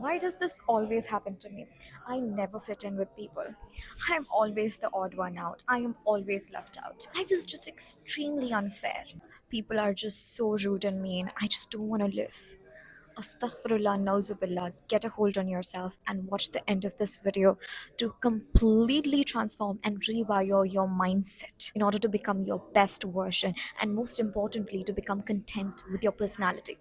Why does this always happen to me? I never fit in with people. I'm always the odd one out. I am always left out. Life is just extremely unfair. People are just so rude and mean. I just don't want to live. Astaghfirullah, nauzubillah. Get a hold on yourself and watch the end of this video to completely transform and rewire your mindset in order to become your best version and most importantly to become content with your personality.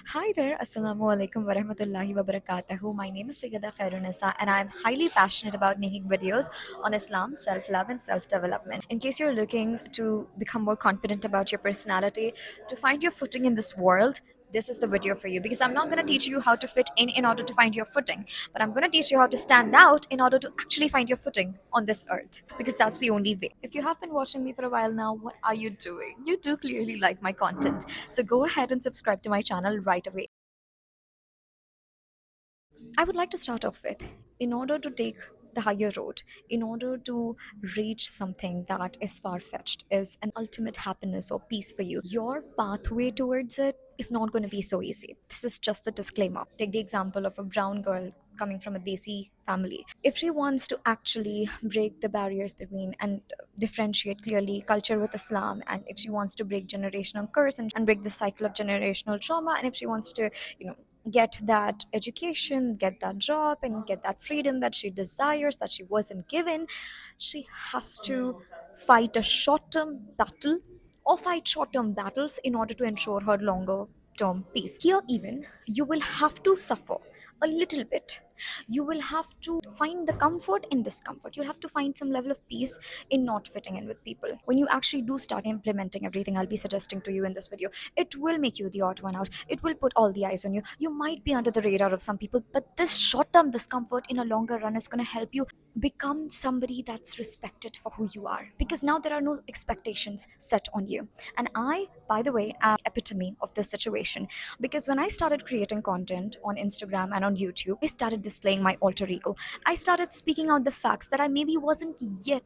Hi there, Assalamu alaikum wa rahmatullahi wa barakatuhu. My name is Sayyida Khairunisa and I'm highly passionate about making videos on Islam, self-love and self-development. In case you're looking to become more confident about your personality, to find your footing in this world, this is the video for you because I'm not going to teach you how to fit in order to find your footing, but I'm going to teach you how to stand out in order to actually find your footing on this earth because that's the only way. If you have been watching me for a while now, what are you doing? You do clearly like my content. So go ahead and subscribe to my channel right away. I would like to start off with, in order to take the higher road, in order to reach something that is far fetched, is an ultimate happiness or peace for you, your pathway towards it is not going to be so easy. This is just the disclaimer. Take the example of a brown girl coming from a Desi family. If she wants to actually break the barriers between and differentiate clearly culture with Islam, and if she wants to break generational curse and break the cycle of generational trauma, and if she wants to, you know, get that education, get that job, and get that freedom that she desires, that she wasn't given, she has to fight a short term battle or fight short term battles in order to ensure her longer term peace. Here, even, you will have to suffer a little bit. You will have to find the comfort in discomfort. You'll have to find some level of peace in not fitting in with people. When you actually do start implementing everything I'll be suggesting to you in this video, it will make you the odd one out. It will put all the eyes on you. You might be under the radar of some people, but this short term discomfort in a longer run is going to help you become somebody that's respected for who you are, because now there are no expectations set on you. And I, by the way, am epitome of this situation, because when I started creating content on Instagram and on YouTube, I started displaying my alter ego. I started speaking out the facts that I maybe wasn't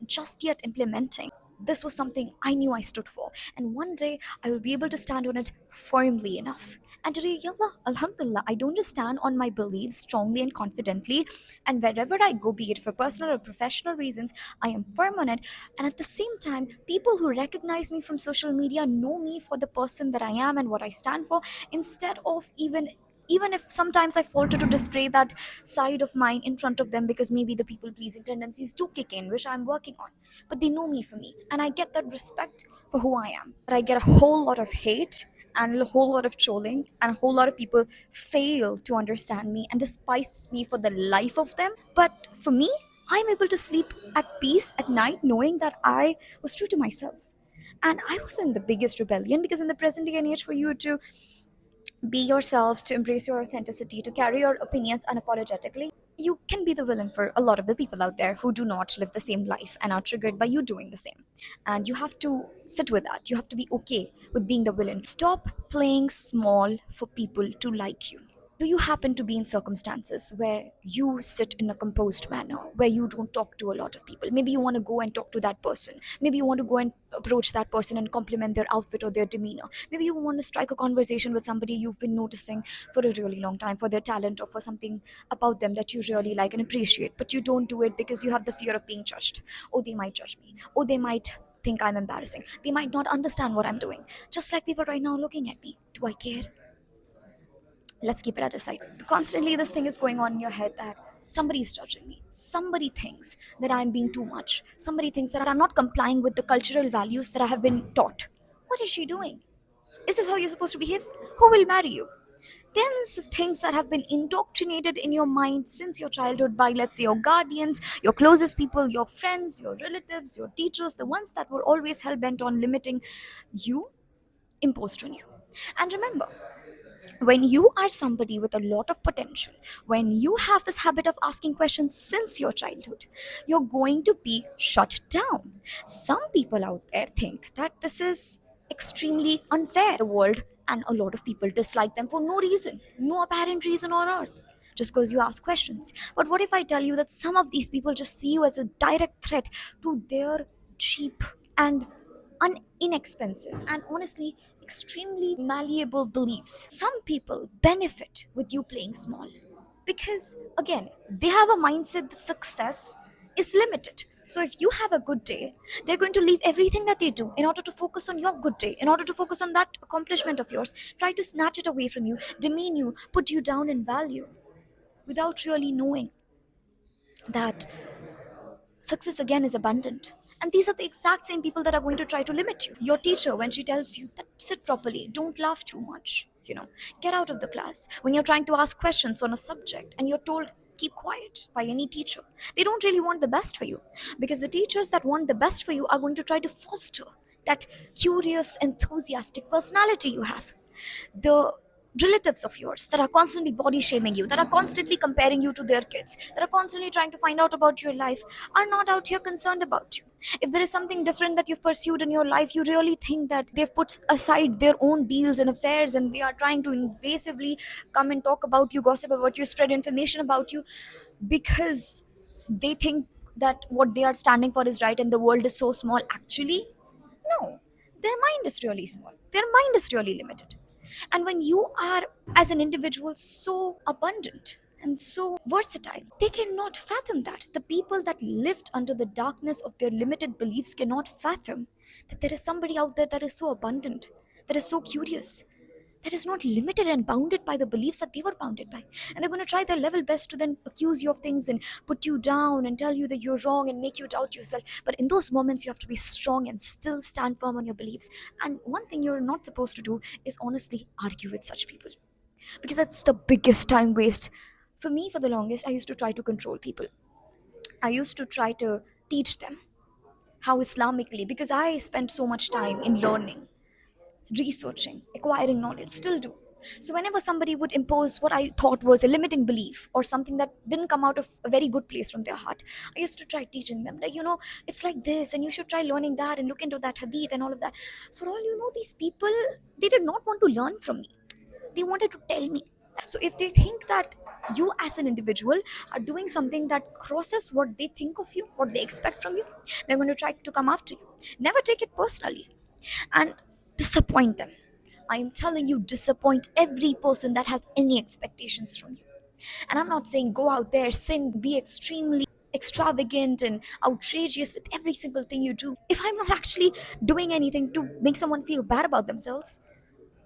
just yet implementing. This was something I knew I stood for, and one day I will be able to stand on it firmly enough. And today, yallah, alhamdulillah, I don't just stand on my beliefs strongly and confidently, and wherever I go, be it for personal or professional reasons, I am firm on it. And at the same time, people who recognize me from social media know me for the person that I am and what I stand for, instead of even if sometimes I falter to display that side of mine in front of them because maybe the people pleasing tendencies do kick in, which I'm working on. But they know me for me, and I get that respect for who I am. But I get a whole lot of hate and a whole lot of trolling, and a whole lot of people fail to understand me and despise me for the life of them. But for me, I'm able to sleep at peace at night knowing that I was true to myself. And I was in the biggest rebellion, because in the present day and age, for you to be yourself, to embrace your authenticity, to carry your opinions unapologetically, you can be the villain for a lot of the people out there who do not live the same life and are triggered by you doing the same. And you have to sit with that. You have to be okay with being the villain. Stop playing small for people to like you. Do you happen to be in circumstances where you sit in a composed manner, where you don't talk to a lot of people? Maybe you want to go and talk to that person. Maybe you want to go and approach that person and compliment their outfit or their demeanor. Maybe you want to strike a conversation with somebody you've been noticing for a really long time, for their talent or for something about them that you really like and appreciate, but you don't do it because you have the fear of being judged. Oh, they might judge me. Oh, they might think I'm embarrassing. They might not understand what I'm doing. Just like people right now looking at me. Do I care? Let's keep it at a side. Constantly, this thing is going on in your head that somebody is judging me. Somebody thinks that I'm being too much. Somebody thinks that I'm not complying with the cultural values that I have been taught. What is she doing? Is this how you're supposed to behave? Who will marry you? Tens of things that have been indoctrinated in your mind since your childhood by, let's say, your guardians, your closest people, your friends, your relatives, your teachers, the ones that were always hell bent on limiting you, imposed on you. And remember, when you are somebody with a lot of potential, when you have this habit of asking questions since your childhood, you're going to be shut down. Some people out there think that this is extremely unfair. The world and a lot of people dislike them for no reason, no apparent reason on earth, just because you ask questions. But what if I tell you that some of these people just see you as a direct threat to their cheap and inexpensive and honestly extremely malleable beliefs? Some people benefit with you playing small Because again, they have a mindset that success is limited. So if you have a good day, they're going to leave everything that they do in order to focus on your good day, in order to focus on that accomplishment of yours, try to snatch it away from you, demean you, put you down in value, without really knowing that success again is abundant. And these are the exact same people that are going to try to limit you. Your teacher, when she tells you that sit properly, don't laugh too much, get out of the class. When you're trying to ask questions on a subject and you're told keep quiet by any teacher, they don't really want the best for you, because the teachers that want the best for you are going to try to foster that curious, enthusiastic personality you have. The relatives of yours that are constantly body shaming you, that are constantly comparing you to their kids, that are constantly trying to find out about your life, are not out here concerned about you. If there is something different that you've pursued in your life, you really think that they've put aside their own deals and affairs and they are trying to invasively come and talk about you, gossip about you, spread information about you, because they think that what they are standing for is right and the world is so small. Actually, no, their mind is really small. Their mind is really limited. And when you are, as an individual, so abundant and so versatile, they cannot fathom that. The people that lived under the darkness of their limited beliefs cannot fathom that there is somebody out there that is so abundant, that is so curious, that is not limited and bounded by the beliefs that they were bounded by. And they're going to try their level best to then accuse you of things and put you down and tell you that you're wrong and make you doubt yourself. But in those moments, you have to be strong and still stand firm on your beliefs. And one thing you're not supposed to do is honestly argue with such people, because that's the biggest time waste. For me, for the longest, I used to try to control people. I used to try to teach them how Islamically, because I spent so much time in learning, researching, acquiring knowledge, still do. So, whenever somebody would impose what I thought was a limiting belief or something that didn't come out of a very good place from their heart, I used to try teaching them that, it's like this, and you should try learning that and look into that hadith and all of that. For all you know, these people, they did not want to learn from me, they wanted to tell me. So, if they think that you as an individual are doing something that crosses what they think of you, what they expect from you, they're going to try to come after you. Never take it personally and disappoint them. I am telling you, disappoint every person that has any expectations from you. And I'm not saying go out there, sin, be extremely extravagant and outrageous with every single thing you do. If I'm not actually doing anything to make someone feel bad about themselves,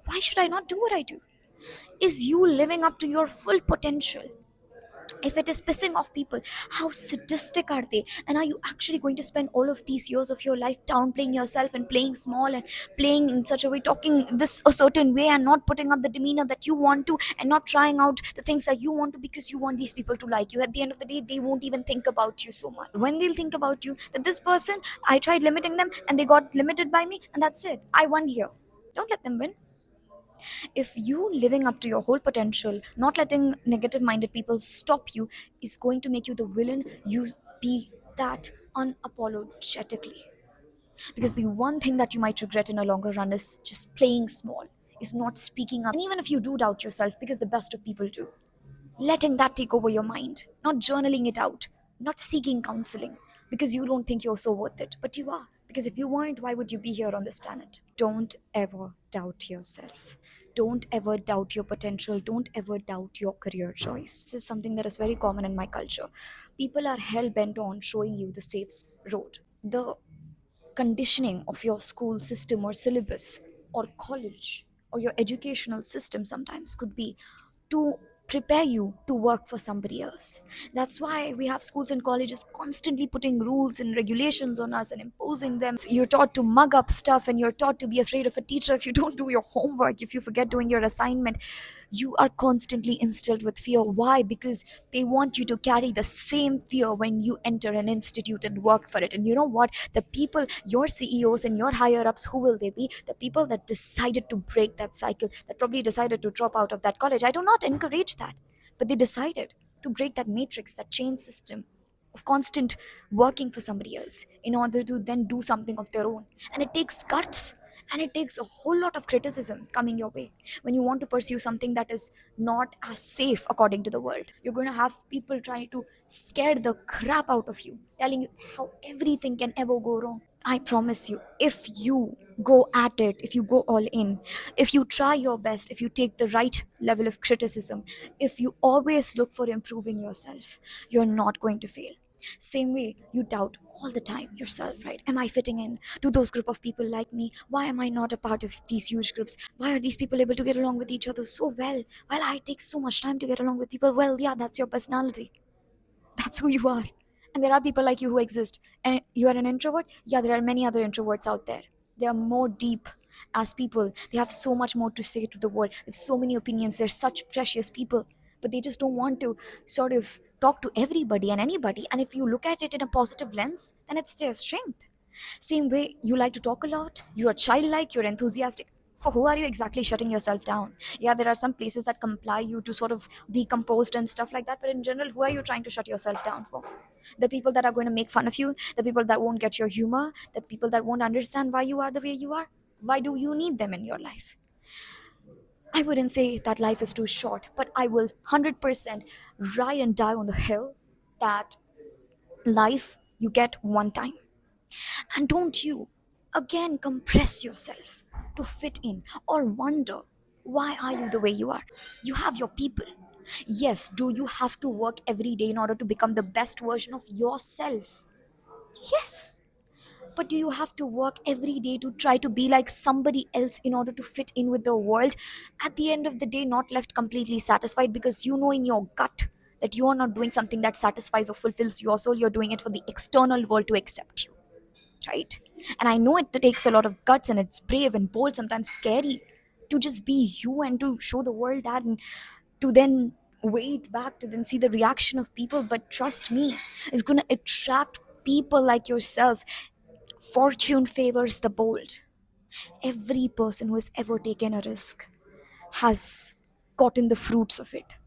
why should I not do what I do? Is you living up to your full potential? If it is pissing off people, how sadistic are they? And are you actually going to spend all of these years of your life downplaying yourself and playing small and playing in such a way, talking this a certain way, and not putting up the demeanor that you want to, and not trying out the things that you want to, because you want these people to like you? At the end of the day, they won't even think about you so much. When they'll think about you, that this person, I tried limiting them and they got limited by me, and that's it, I won here. Don't let them win. If you living up to your whole potential, not letting negative minded people stop you, is going to make you the villain, you be that unapologetically. Because the one thing that you might regret in a longer run is just playing small, is not speaking up. And even if you do doubt yourself, because the best of people do, letting that take over your mind, not journaling it out, not seeking counseling because you don't think you're so worth it, but you are. Because if you weren't, why would you be here on this planet? Don't ever doubt yourself. Don't ever doubt your potential. Don't ever doubt your career choice. This is something that is very common in my culture. People are hell bent on showing you the safe road. The conditioning of your school system or syllabus or college or your educational system sometimes could be to prepare you to work for somebody else. That's why we have schools and colleges constantly putting rules and regulations on us and imposing them. You're taught to mug up stuff and you're taught to be afraid of a teacher if you don't do your homework, if you forget doing your assignment. You are constantly instilled with fear. Why? Because they want you to carry the same fear when you enter an institute and work for it. And you know what? The people, your CEOs and your higher ups, who will they be? The people that decided to break that cycle, that probably decided to drop out of that college. I do not encourage that, but they decided to break that matrix, that chain system of constant working for somebody else in order to then do something of their own. And it takes guts, and it takes a whole lot of criticism coming your way when you want to pursue something that is not as safe according to the world. You're going to have people trying to scare the crap out of you, telling you how everything can ever go wrong. I promise you, if you go at it, if you go all in, if you try your best, if you take the right level of criticism, if you always look for improving yourself, you're not going to fail. Same way you doubt all the time yourself, right? Am I fitting in? Do those group of people like me? Why am I not a part of these huge groups? Why are these people able to get along with each other so well? While I take so much time to get along with people. Well, yeah, that's your personality. That's who you are. And there are people like you who exist. And you are an introvert? Yeah, there are many other introverts out there. They are more deep as people. They have so much more to say to the world. They have so many opinions. They're such precious people. But they just don't want to sort of talk to everybody and anybody. And if you look at it in a positive lens, then it's their strength. Same way, you like to talk a lot, you are childlike, you're enthusiastic. For who are you exactly shutting yourself down? Yeah, there are some places that comply you to sort of be composed and stuff like that, but in general, who are you trying to shut yourself down for? The people that are going to make fun of you, the people that won't get your humor, the people that won't understand why you are the way you are. Why do you need them in your life? I wouldn't say that life is too short, but I will 100% ride and die on the hill that life you get one time. And don't you again compress yourself to fit in or wonder why are you the way you are? You have your people. Yes, do you have to work every day in order to become the best version of yourself? Yes. But do you have to work every day to try to be like somebody else in order to fit in with the world? At the end of the day, not left completely satisfied because you know in your gut that you are not doing something that satisfies or fulfills your soul. You're doing it for the external world to accept you, right? And I know it takes a lot of guts and it's brave and bold, sometimes scary, to just be you and to show the world that, and to then wait back to then see the reaction of people. But trust me, it's going to attract people like yourself. Fortune favors the bold. Every person who has ever taken a risk has gotten the fruits of it.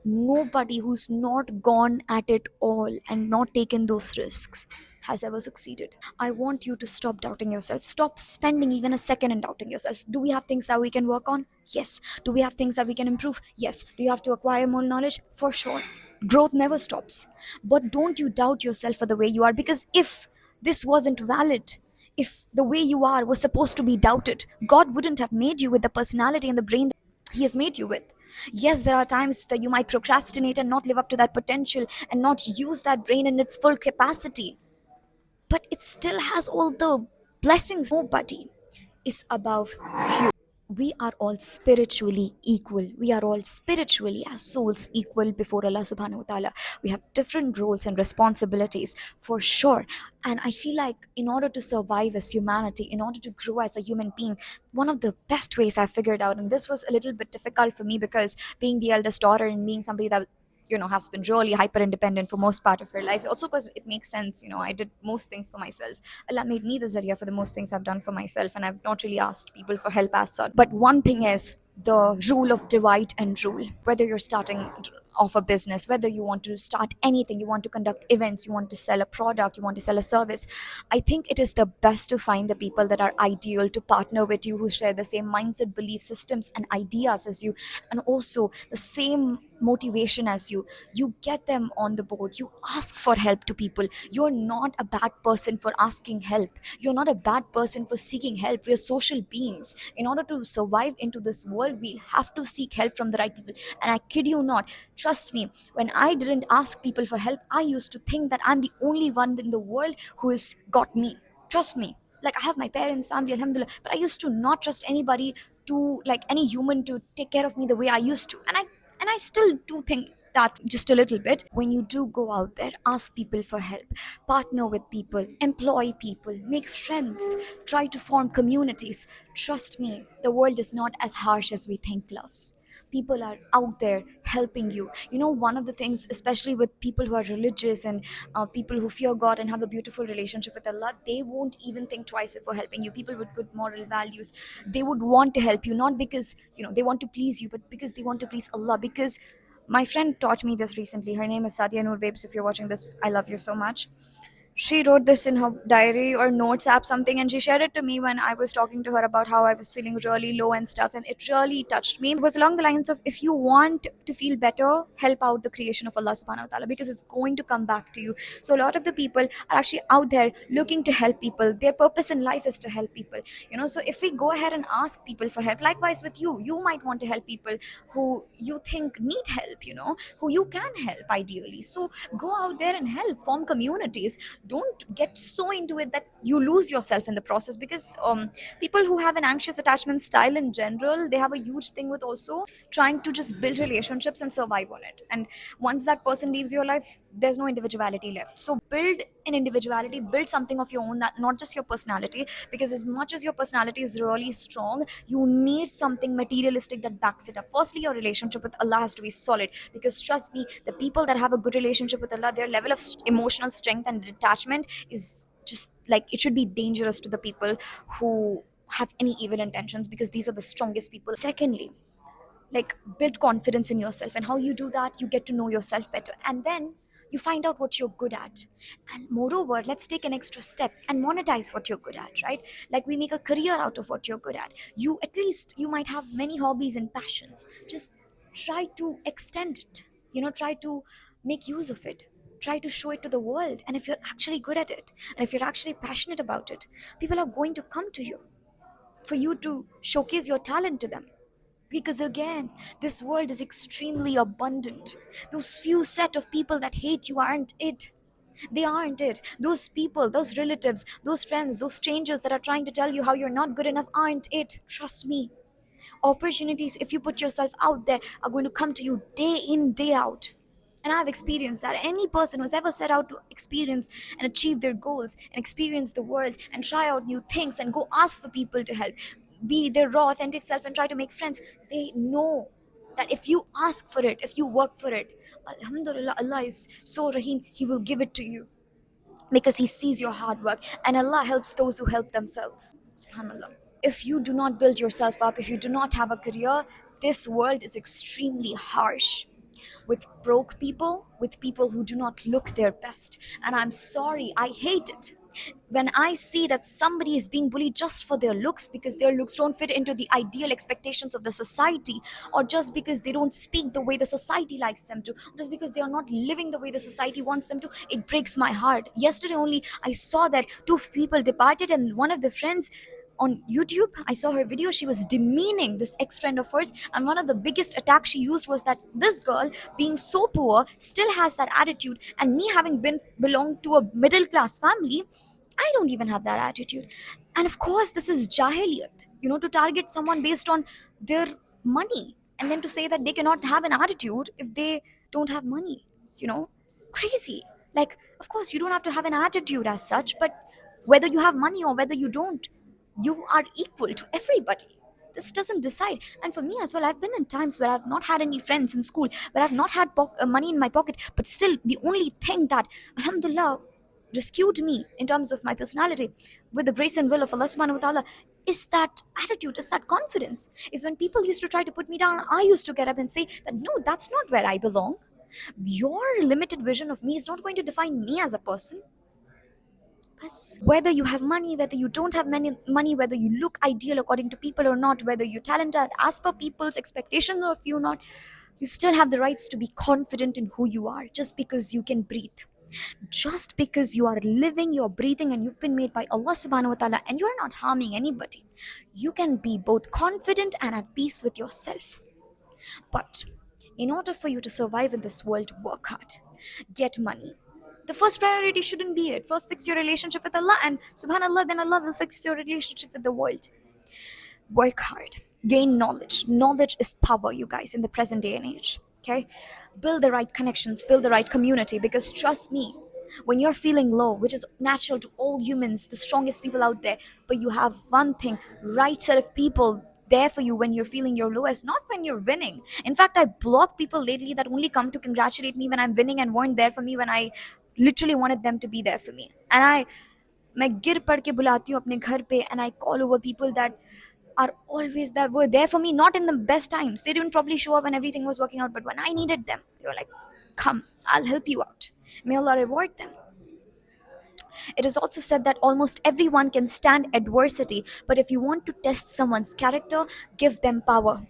Nobody who's not gone at it all and not taken those risks has ever succeeded. I want you to stop doubting yourself. Stop spending even a second in doubting yourself. Do we have things that we can work on? Yes. Do we have things that we can improve? Yes. Do you have to acquire more knowledge? For sure. Growth never stops. But don't you doubt yourself for the way you are, because if this wasn't valid, if the way you are was supposed to be doubted, God wouldn't have made you with the personality and the brain that He has made you with. Yes, there are times that you might procrastinate and not live up to that potential and not use that brain in its full capacity, but it still has all the blessings. Nobody is above you. We are all spiritually equal. We are all spiritually as souls equal before Allah subhanahu wa ta'ala. We have different roles and responsibilities for sure. And I feel like in order to survive as humanity, in order to grow as a human being, one of the best ways I figured out, and this was a little bit difficult for me because being the eldest daughter and being somebody that has been really hyper independent for most part of her life, also because it makes sense. I did most things for myself. Allah made me the zaria for the most things I've done for myself, and I've not really asked people for help as such. But one thing is the rule of divide and rule. Whether you're starting off a business, whether you want to start anything, you want to conduct events, you want to sell a product, you want to sell a service, I think it is the best to find the people that are ideal to partner with you, who share the same mindset, belief systems and ideas as you, and also the same motivation as you get them on the board. You ask for help to people. You're not a bad person for asking help. You're not a bad person for seeking help. We're social beings. In order to survive into this world, we have to seek help from the right people. And I kid you not, trust me, when I didn't ask people for help, I used to think that I'm the only one in the world who has got me. Trust me, like, I have my parents, family, alhamdulillah, but I used to not trust anybody, to like any human, to take care of me the way I used to. And I still do think that just a little bit. When you do go out there, ask people for help, partner with people, employ people, make friends, try to form communities. Trust me, the world is not as harsh as we think, loves. People are out there helping you. One of the things, especially with people who are religious and people who fear God and have a beautiful relationship with Allah, they won't even think twice before helping you. People with good moral values, they would want to help you, not because they want to please you, but because they want to please Allah. Because my friend taught me this recently. Her name is Sadia Noor. Babes, if you're watching this, I love you so much. She wrote this in her diary or notes app something, and she shared it to me when I was talking to her about how I was feeling really low and stuff, and it really touched me. It was along the lines of, if you want to feel better, help out the creation of Allah subhanahu wa ta'ala, because it's going to come back to you. So a lot of the people are actually out there looking to help people. Their purpose in life is to help people, so if we go ahead and ask people for help, likewise with you might want to help people who you think need help, who you can help ideally. So go out there and help, form communities. Don't get so into it that you lose yourself in the process, because people who have an anxious attachment style in general, they have a huge thing with also trying to just build relationships and survive on it. And once that person leaves your life, there's no individuality left. So build an individuality, build something of your own, that not just your personality, because as much as your personality is really strong, you need something materialistic that backs it up. Firstly, your relationship with Allah has to be solid, because trust me, the people that have a good relationship with Allah, their level of emotional strength and detachment is just like, it should be dangerous to the people who have any evil intentions, because these are the strongest people. Secondly, like, build confidence in yourself, and how you do that, you get to know yourself better, and then you find out what you're good at. And moreover, let's take an extra step and monetize what you're good at, right? Like, we make a career out of what you're good at. You, at least you might have many hobbies and passions, just try to extend it, try to make use of it, try to show it to the world. And if you're actually good at it, and if you're actually passionate about it, people are going to come to you for you to showcase your talent to them. Because again, this world is extremely abundant. Those few set of people that hate you aren't it. They aren't it. Those people, those relatives, those friends, those strangers that are trying to tell you how you're not good enough aren't it. Trust me. Opportunities, if you put yourself out there, are going to come to you day in, day out. And I've experienced that. Any person who's ever set out to experience and achieve their goals and experience the world and try out new things and go ask for people to help, be their raw, authentic self and try to make friends, they know that if you ask for it, if you work for it, Alhamdulillah, Allah is so Rahim, He will give it to you, because He sees your hard work, and Allah helps those who help themselves. SubhanAllah. If you do not build yourself up, if you do not have a career, this world is extremely harsh, with broke people, with people who do not look their best. And I'm sorry, I hate it when I see that somebody is being bullied just for their looks, because their looks don't fit into the ideal expectations of the society, or just because they don't speak the way the society likes them to, just because they are not living the way the society wants them to. It breaks my heart. Yesterday only, I saw that two people departed, and one of the friends on YouTube, I saw her video. She was demeaning this ex-friend of hers, and one of the biggest attacks she used was that this girl, being so poor, still has that attitude, and me having been belonged to a middle class family, I don't even have that attitude. And of course, this is jahiliyat, to target someone based on their money, and then to say that they cannot have an attitude if they don't have money, you know? Crazy. Like, of course, you don't have to have an attitude as such, but whether you have money or whether you don't, you are equal to everybody. This doesn't decide. And for me as well, I've been in times where I've not had any friends in school, where I've not had money in my pocket, but still the only thing that, alhamdulillah, rescued me in terms of my personality, with the grace and will of Allah subhanahu wa ta'ala, is that attitude, is that confidence. Is when people used to try to put me down, I used to get up and say that no, that's not where I belong. Your limited vision of me is not going to define me as a person. Whether you have money, whether you don't have money, whether you look ideal according to people or not, whether you're talented as per people's expectations of you or not, you still have the rights to be confident in who you are, just because you can breathe. Just because you are living, you're breathing, and you've been made by Allah subhanahu wa ta'ala, and you're not harming anybody, you can be both confident and at peace with yourself. But in order for you to survive in this world, work hard, get money. The first priority shouldn't be it. First, fix your relationship with Allah, and subhanallah, then Allah will fix your relationship with the world. Work hard, gain knowledge. Knowledge is power, you guys, in the present day and age. Okay? Build the right connections, build the right community, because trust me, when you're feeling low, which is natural to all humans, the strongest people out there, but you have one thing, right set of people there for you when you're feeling your lowest, not when you're winning. In fact, I block people lately that only come to congratulate me when I'm winning and weren't there for me when I literally wanted them to be there for me. And मैं गिर पड़ के बुलाती हूँ अपने घर पे, and I call over people that are always, that were there for me, not in the best times. They didn't probably show up when everything was working out, but when I needed them, they were like, come, I'll help you out. May Allah reward them. It is also said that almost everyone can stand adversity, but if you want to test someone's character, give them power.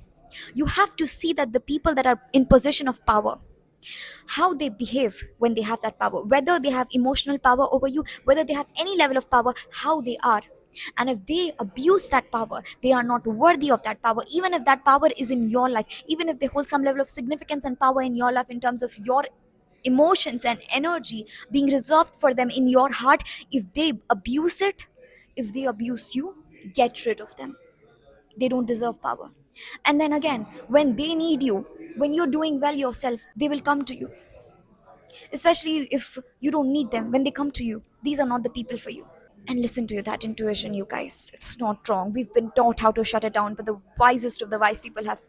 You have to see that the people that are in position of power, how they behave when they have that power, whether they have emotional power over you, whether they have any level of power, how they are. And if they abuse that power, they are not worthy of that power. Even if that power is in your life, even if they hold some level of significance and power in your life in terms of your emotions and energy being reserved for them in your heart, if they abuse it, if they abuse you, get rid of them. They don't deserve power. And then again, when they need you, when you're doing well yourself, they will come to you. Especially if you don't need them, when they come to you, these are not the people for you. And listen to you, that intuition, you guys, it's not wrong. We've been taught how to shut it down, but the wisest of the wise people have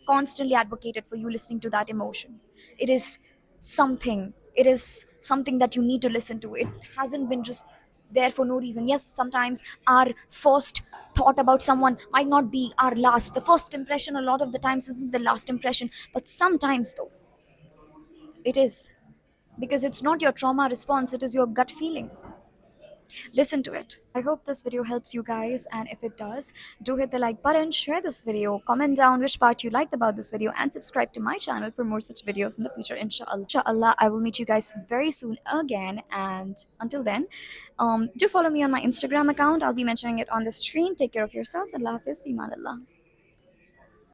constantly advocated for you listening to that emotion. It is something that you need to listen to. It hasn't been just there for no reason. Yes, sometimes our first thought about someone might not be our last. The first impression a lot of the times isn't the last impression, but sometimes though it is, because it's not your trauma response, it is your gut feeling. Listen to it. I hope this video helps you guys, and if it does, do hit the like button, share this video, comment down which part you liked about this video, and subscribe to my channel for more such videos in the future. Inshallah, I will meet you guys very soon again, and until then, do follow me on my Instagram account. I'll be mentioning it on the screen. Take care of yourselves. Allah Hafiz. Fi Allah.